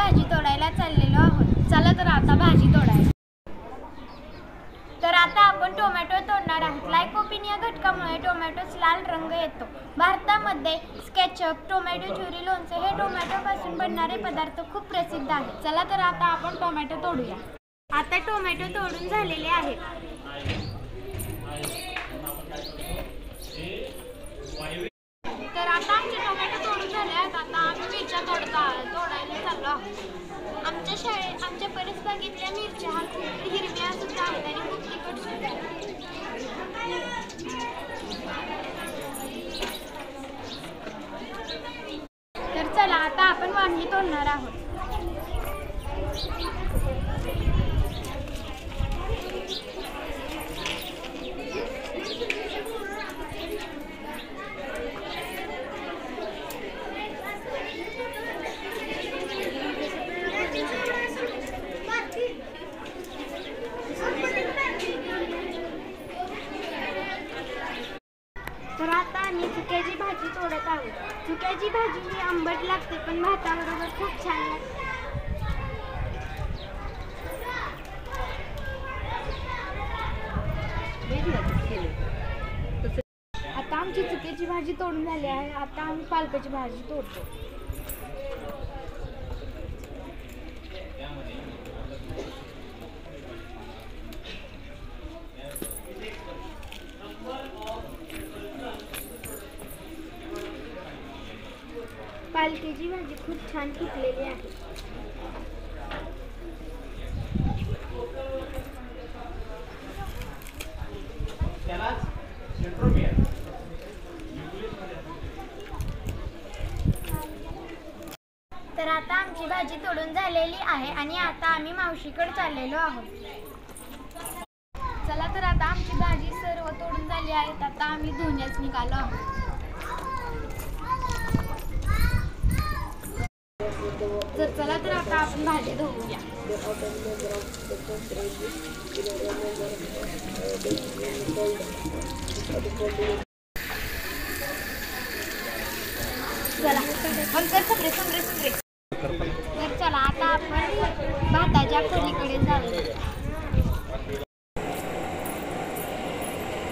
भाजी तोडायला चाललेलो आहोत। चला तर आता भाजी तोडायला। तर आता आपण टोमॅटो तोडणार आहोत। लाइकोपीन या घटकामुळे टोमॅटोस लाल रंग येतो। भारतामध्ये केचप, टोमॅटो प्युरी, लोणचे हे टोमॅटोपासून बनणारे पदार्थ खूप प्रसिद्ध आहेत। चला तर आता आपण टोमॅटो तोडूया। आता टोमॅटो तोडून झालेले आहेत। तर आता आमचे टोमॅटो तोडून झाले आहेत। आता आम्ही मिरच्या तोडायला चाललो आहोत। आमच्या परसबागेतल्या मिरच्या खूप हिरव्या सुद्धा आहेत आणि खूप तिखट सुद्धा आहेत। तर चला आता आपण वांगी तोडणार आहोत। तर आता आम्ही चुक्याची भाजी तोडत आहोत। चुक्याची भाजी ही आंबट लागते पण भाताबरोबर खूप छान लागते। आता आमची चुक्याची भाजी तोडून झाली आहे। आता आम्ही पालकाची भाजी तोडतो। पालकाची भाजी खूप छान पिकलेली आहे। तर आता आमची भाजी तोडून झालेली आहे आणि आता आम्ही मावशीकडे चाललेलो आहोत। चला तर आता आमची भाजी सर्व तोडून झाली आहे। आता आम्ही धुण्यास निघालो आहोत। तर चला तर आता आपण भाजी धुवूया। चला तर चला आता आपण भाताच्या खोलीकडे जाऊया।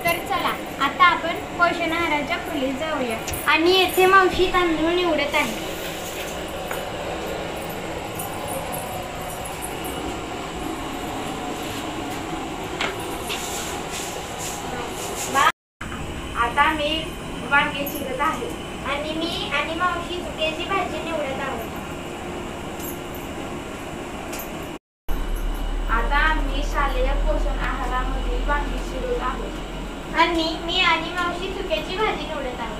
तर चला आता आपण पोषण आहाराच्या खोलीत जाऊया आणि येथे मावशी तांदूळ निवडत आहे। आता मी वांगे चिरत आहे आणि मी आणि मावशी चुक्याची भाजी निवडत आहोत। आता आम्ही शालेय पोषण आहारामध्ये वांगी चिरत आहोत आणि मी आणि मावशी चुक्याची भाजी निवडत आहोत।